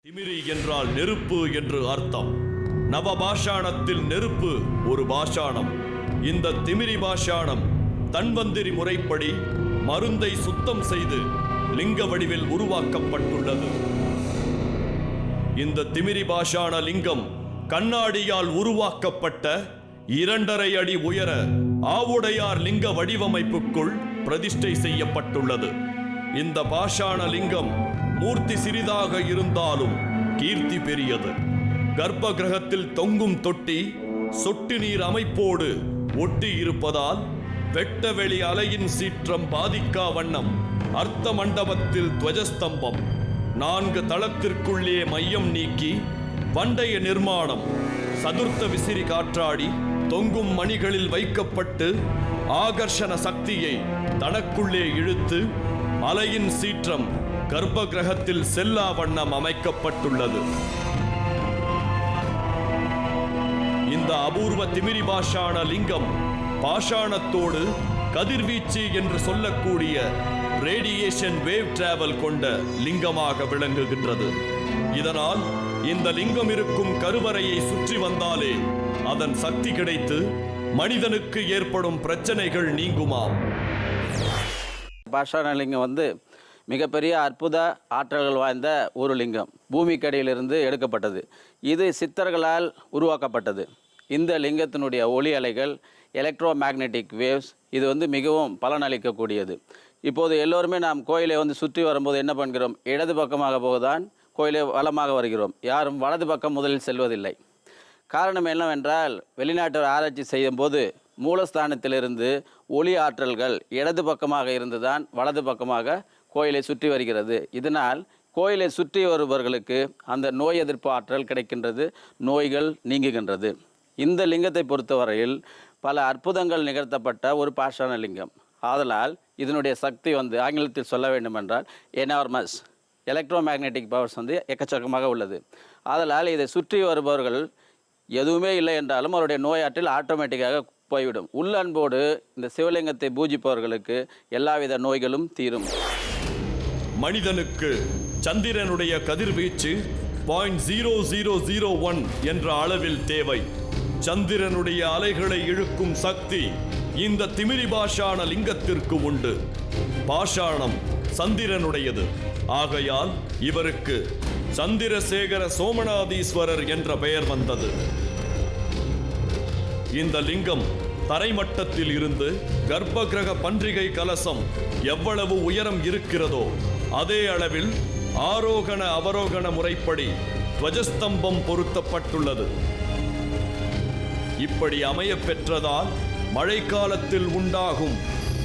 திமிரி என்றால் நெருப்பு என்று அர்த்தம். நவபாஷாணத்தில் நெருப்பு ஒரு பாஷாணம். இந்த திமிரி பாஷாணம் தன்வந்திரி முறைப்படி மருந்தை சுத்தம் செய்து லிங்க வடிவில் உருவாக்கப்பட்டுள்ளது. இந்த திமிரி பாஷாண லிங்கம் கண்ணாடியால் உருவாக்கப்பட்ட 2.5 அடி உயர ஆவுடையார் லிங்க வடிவமைப்புக்குள் பிரதிஷ்டை செய்யப்பட்டுள்ளது. இந்த பாஷாண லிங்கம் மூர்த்தி சிறிதாக இருந்தாலும் கீர்த்தி பெரியது. கர்ப்ப கிரகத்தில் தொங்கும் தொட்டி சொட்டு நீர் அமைப்போடு ஒட்டி இருப்பதால் வெட்டவெளி அலையின் சீற்றம் பாதிக்கா வண்ணம் அர்த்த மண்டபத்தில் துவஜஸ்தம்பம் 4 தளத்திற்குள்ளே மையம் நீக்கி பண்டைய நிர்மாணம் சதுர்த்த விசிறி காற்றாடி தொங்கும் மணிகளில் வைக்கப்பட்டு ஆகர்ஷண சக்தியை தனக்குள்ளே இழுத்து அலையின் சீற்றம் கர்ப்ப கிரகத்தில் செல்லா வண்ணம் அமைக்கப்பட்டுள்ளது. இந்த அபூர்வ திமிரி பாஷாண லிங்கம் பாஷாணத்தோடு கதிர்வீச்சு என்று சொல்லக்கூடிய ரேடியேஷன் வேவ் டிராவல் கொண்ட லிங்கமாக விளங்குகின்றது. இதனால் இந்த லிங்கம் இருக்கும் கருவறையை சுற்றி வந்தாலே அதன் சக்தி கிடைத்து மனிதனுக்கு ஏற்படும் பிரச்சனைகள் நீங்குமாம். பாஷாண லிங்கம் மிகப்பெரிய அற்புத ஆற்றல்கள் வாய்ந்த ஒரு லிங்கம். பூமிக்கடியிலிருந்து எடுக்கப்பட்டது. இது சித்தர்களால் உருவாக்கப்பட்டது. இந்த லிங்கத்தினுடைய ஒளி அலைகள் எலக்ட்ரோ மேக்னெட்டிக் வேவ்ஸ் இது மிகவும் பலனளிக்கக்கூடியது. இப்போது எல்லோருமே நாம் கோயிலை சுற்றி வரும்போது என்ன பண்ணுகிறோம்? இடது பக்கமாக போகத்தான் கோயிலை வலமாக வருகிறோம். யாரும் வலது பக்கம் முதலில் செல்வதில்லை. காரணம் என்னவென்றால் வெளிநாட்டு ஆராய்ச்சி செய்யும்போது மூலஸ்தானத்திலிருந்து ஒளி ஆற்றல்கள் இடது பக்கமாக இருந்துதான் வலது பக்கமாக கோயிலை சுற்றி வருகிறது. இதனால் கோயிலை சுற்றி வருபவர்களுக்கு அந்த நோய் எதிர்ப்பு ஆற்றல் கிடைக்கின்றது, நோய்கள் நீங்குகின்றது. இந்த லிங்கத்தை பொறுத்தவரையில் பல அற்புதங்கள் நிகழ்த்தப்பட்ட ஒரு பாஷாண லிங்கம். ஆதலால் இதனுடைய சக்தி ஆங்கிலத்தில் சொல்ல வேண்டுமென்றால் எனார்மஸ். எலக்ட்ரோ மேக்னெட்டிக் பவர்ஸ் எக்கச்சக்கமாக உள்ளது. ஆதலால் இதை சுற்றி வருபவர்கள் எதுவுமே இல்லை என்றாலும் அவருடைய நோயாற்றில் ஆட்டோமேட்டிக்காக போய்விடும். உள்ளன்போடு இந்த சிவலிங்கத்தை பூஜிப்பவர்களுக்கு எல்லாவித நோய்களும் தீரும். மனிதனுக்கு சந்திரனுடைய கதிர்வீச்சு 0.0001 என்ற அளவில் தேவை. சந்திரனுடைய அலைகளை இழுக்கும் சக்தி இந்த திமிரி பாஷாண லிங்கத்திற்கு உண்டு. பாஷாணம் சந்திரனுடையது. ஆகையால் இவருக்கு சந்திரசேகர சோமநாதீஸ்வரர் என்ற பெயர் வந்தது. இந்த லிங்கம் தரைமட்டத்தில் இருந்து கர்ப்ப கிரக பன்றிகை கலசம் எவ்வளவு உயரம் இருக்கிறதோ அதே அளவில் ஆரோகண அவரோகண முறைப்படி துவஜஸ்தம்பம் பொருத்தப்பட்டுள்ளது. இப்படி அமைய பெற்றதால் மழைக்காலத்தில் உண்டாகும்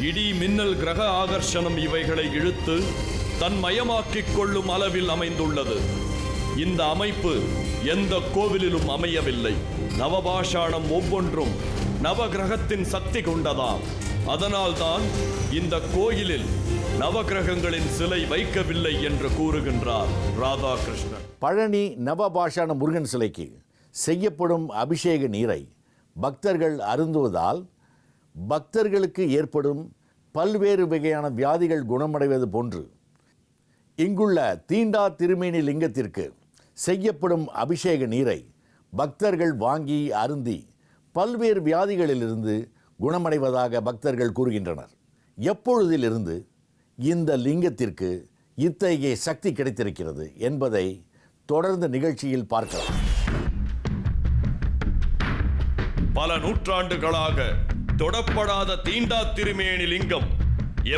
இடி மின்னல் கிரக ஆகர்ஷணம் இவைகளை இழுத்து தன்மயமாக்கிக் கொள்ளும் அளவில் அமைந்துள்ளது. இந்த அமைப்பு எந்த கோவிலிலும் அமையவில்லை. நவபாஷாணம் ஒவ்வொன்றும் நவகிரகத்தின் சக்தி கொண்டதாம். அதனால்தான் இந்த கோயிலில் நவகிரகங்களின் சிலை வைக்கவில்லை என்று கூறுகின்றார் ராதாகிருஷ்ணன். பழனி நவபாஷாண முருகன் சிலைக்கு செய்யப்படும் அபிஷேக நீரை பக்தர்கள் அருந்துவதால் பக்தர்களுக்கு ஏற்படும் பல்வேறு வகையான வியாதிகள் குணமடைவது போன்று இங்குள்ள தீண்டா திருமேனி லிங்கத்திற்கு செய்யப்படும் அபிஷேக நீரை பக்தர்கள் வாங்கி அருந்தி பல்வேறு வியாதிகளிலிருந்து குணமடைவதாக பக்தர்கள் கூறுகின்றனர். எப்பொழுதிலிருந்து இந்த லிங்கத்திற்கு இத்தகைய சக்தி கிடைத்திருக்கிறது என்பதை தொடர்ந்து நிகழ்ச்சியில் பார்க்கலாம். பல நூற்றாண்டுகளாக தொடப்படாத தீண்டா திருமேனி லிங்கம்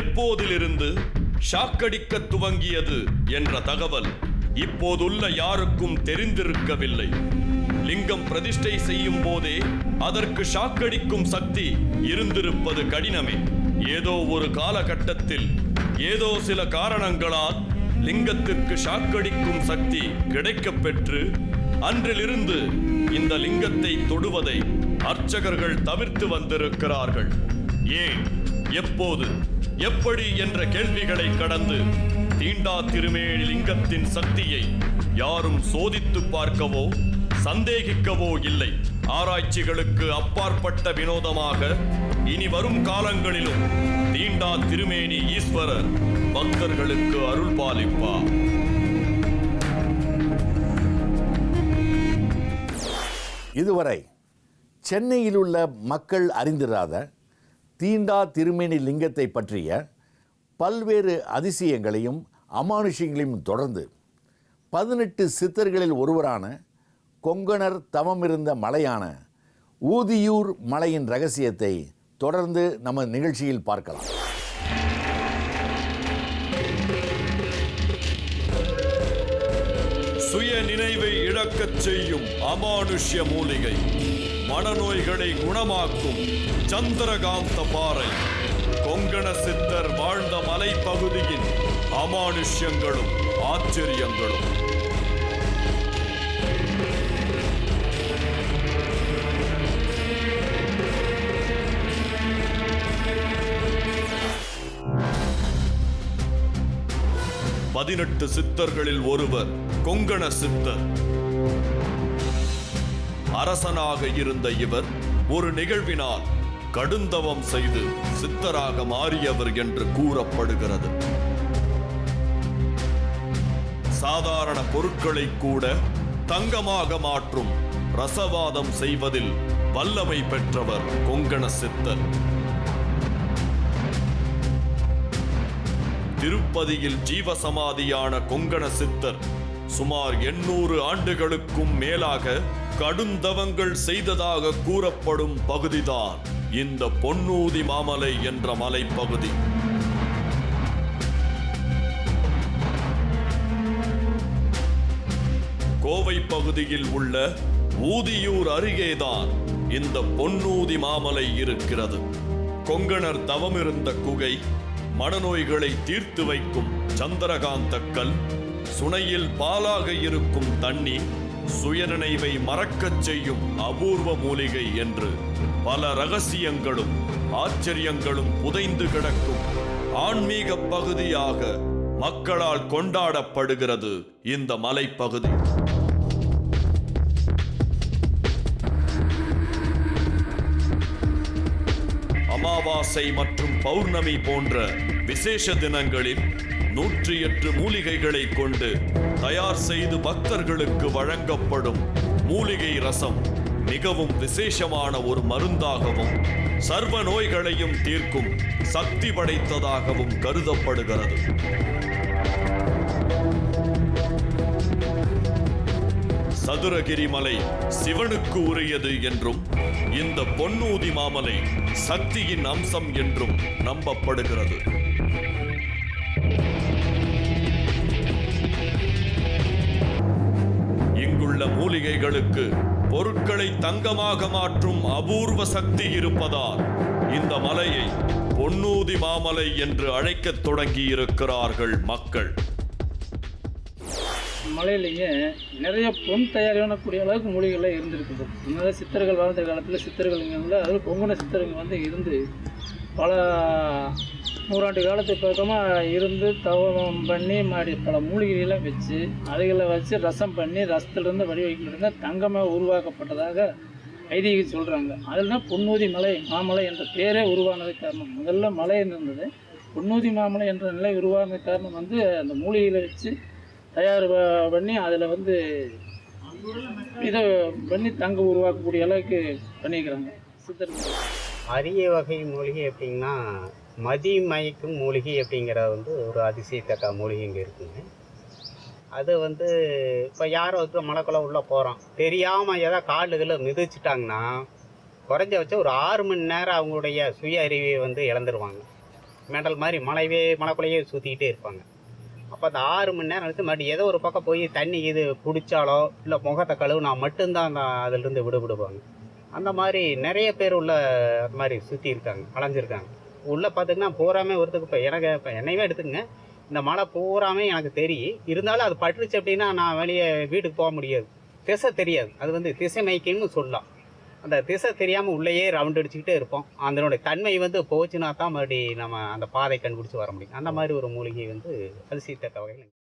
எப்போதிலிருந்து ஷாக்கடிக்க துவங்கியது என்ற தகவல் இப்போதுள்ள யாருக்கும் தெரிந்திருக்கவில்லை. லிங்கம் பிரதிஷ்டை செய்யும் போதே அதற்கு ஷாக்கடிக்கும் சக்தி இருந்திருப்பது கடினமே. ஏதோ ஒரு காலகட்டத்தில் ஏதோ சில காரணங்களால் லிங்கத்திற்கு ஷாக்கடிக்கும் சக்தி கிடைக்கப் பெற்று அன்றிலிருந்து இந்த லிங்கத்தை தொடுவதை அர்ச்சகர்கள் தவிர்த்து வந்திருக்கிறார்கள். ஏன், எப்போது, எப்படி என்ற கேள்விகளை கடந்து தீண்டா திருமேனி லிங்கத்தின் சக்தியை யாரும் சோதித்து பார்க்கவோ சந்தேகிக்கவோ இல்லை. ஆராய்ச்சிகளுக்கு அப்பாற்பட்ட வினோதமாக இனி வரும் காலங்களிலும் தீண்டா திருமேனி ஈஸ்வரர் பக்தர்களுக்கு அருள் பாலிப்பார். இதுவரை சென்னையில் உள்ள மக்கள் அறிந்திராத தீண்டா திருமேனி லிங்கத்தை பற்றிய பல்வேறு அதிசயங்களையும் அமானுஷ்யங்களையும் தொடர்ந்து 18 சித்தர்களில் ஒருவரான கொங்கணர் தவமிருந்த மலையான ஊதியூர் மலையின் ரகசியத்தை தொடர்ந்து நம்ம நிகழ்ச்சியில் பார்க்கலாம். சுய நினைவை இழக்கச் செய்யும் அமானுஷ்ய மூலிகை, மனநோய்களை குணமாக்கும் சந்திரகாந்த பாறை, கொங்கண சித்தர் வாழ்ந்த மலைப்பகுதியின் அமானுஷ்யங்களும் ஆச்சரியங்களும். பதினெட்டு சித்தர்களில் ஒருவர் கொங்கண சித்தர். அரசனாக இருந்த இவர் ஒரு நிகழ்வினால் கடுந்தவம் செய்து சித்தராக மாறியவர் என்று கூறப்படுகிறது. சாதாரண பொருட்களை கூட தங்கமாக மாற்றும் ரசவாதம் செய்வதில் வல்லமை பெற்றவர் கொங்கண சித்தர். திருப்பதியில் ஜீவசமாதியான கொங்கண சித்தர் சுமார் 800 ஆண்டுகளுக்கும் மேலாக கடுந்தவங்கள் செய்ததாக கூறப்படும் பகுதிதான் இந்த பொன்னூதி மாமலை என்ற மலைப்பகுதி. கோவை பகுதியில் உள்ள ஊதியூர் அருகேதான் இந்த பொன்னூதி மாமலை இருக்கிறது. கொங்கணர் தவமிருந்த குகை, மனநோய்களை தீர்த்து வைக்கும் சந்திரகாந்தக்கல், சுனையில் பாலாக இருக்கும் தண்ணி, சுயநினைவை மறக்கச் செய்யும் அபூர்வ மூலிகை என்று பல ரகசியங்களும் ஆச்சரியங்களும் புதைந்து கிடக்கும் ஆன்மீக பகுதியாக மக்களால் கொண்டாடப்படுகிறது இந்த மலைப்பகுதி. அமாவாசை மற்றும் பௌர்ணமி போன்ற விசேஷ தினங்களில் 108 மூலிகைகளை கொண்டு தயார் செய்து பக்தர்களுக்கு வழங்கப்படும் மூலிகை ரசம் மிகவும் விசேஷமான ஒரு மருந்தாகவும் சர்வ நோய்களையும் தீர்க்கும் சக்தி படைத்ததாகவும் கருதப்படுகிறது. சதுரகிரி மலை சிவனுக்கு உரியது என்றும் இந்த பொன்னூதி மாமலை சக்தியின் அம்சம் என்றும் நம்பப்படுகிறது. இங்குள்ள மூலிகைகளுக்கு பொருட்களை தங்கமாக மாற்றும் அபூர்வ சக்தி இருப்பதால் இந்த மலையை பொன்னூதி மாமலை என்று அழைக்கத் தொடங்கி இருக்கிறார்கள் மக்கள். மலையிலேயே நிறைய பொன் தயாரிக்கக்கூடிய அளவுக்கு மூலிகைகள் இருந்திருக்குது. முன்னாடி சித்தர்கள் வாழ்ந்த காலத்தில் சித்தர்கள் இங்கே வந்து, அதாவது கொங்கண சித்தர்கள் வந்து இருந்து பல நூறாண்டு காலத்துக்கு பக்கமாக இருந்து தவம் பண்ணி பல மூலிகைகளை வச்சு அதுகளை வச்சு ரசம் பண்ணி ரசத்திலிருந்து வடிவமைக்கிட்டு தங்கமாக உருவாக்கப்பட்டதாக ஐதீகம் சொல்கிறாங்க. அதில் தான் பொன்னூதி மலை மாமலை என்ற பேரே உருவானது காரணம். முதல்ல மலை இருந்தது, பொன்னூதி மாமலை என்ற நிலை உருவான காரணம் வந்து அந்த மூலிகைகளை வச்சு தயார் பண்ணி அதில் வந்து இதை பண்ணி தங்க உருவாக்கக்கூடிய அளவுக்கு பண்ணிக்கிறாங்க சித்தர்கள். அரிய வகை மூலிகை எப்படின்னா மதி மயக்கும் மூலிகை அப்படிங்கிறது வந்து ஒரு அதிசயத்தக்க மூலிகை இங்கே இருக்குங்க. அது வந்து இப்போ யாரோ மலைக்குள்ளே உள்ளே போகிறோம் தெரியாமல் ஏதாவது காடுகளை மிதிச்சிட்டாங்கன்னா குறைஞ்சபட்சம் ஒரு 6 மணி நேரம் அவங்களுடைய சுய அறிவை வந்து இழந்துருவாங்க. மெடல் மாதிரி மலைக்குள்ளேயே சுற்றிக்கிட்டே இருப்பாங்க. அப்போ அந்த 6 மணி நேரம் எடுத்து மறுபடியும் ஏதோ ஒரு பக்கம் போய் தண்ணி இது பிடிச்சாலோ இல்லை முகத்தை கழுவுனா மட்டும்தான் அந்த அதிலிருந்து விடுபடுவாங்க. அந்த மாதிரி நிறைய பேர் உள்ள அந்த மாதிரி சுற்றி இருக்காங்க, அலைஞ்சிருக்காங்க. உள்ளே பார்த்திங்கன்னா பூராமே ஒருத்துக்கு இப்போ என்னையவே எடுத்துங்க, இந்த மலை பூராமே எனக்கு தெரியும். இருந்தாலும் அது பட்டுருச்சு அப்படின்னா நான் வெளியே வீட்டுக்கு போக முடியாது, திசை தெரியாது. அது வந்து திசை மயக்கம்னு சொல்லலாம். அந்த திசை தெரியாமல் உள்ளேயே ரவுண்ட் அடிச்சுக்கிட்டே இருப்போம். அதனுடைய தன்மை வந்து போச்சுன்னா தான் மறுபடி நம்ம அந்த பாதை கண்டுபிடிச்சி வர முடியும். அந்த மாதிரி ஒரு மூலிகை வந்து அதிசயத்தக்க வகையில்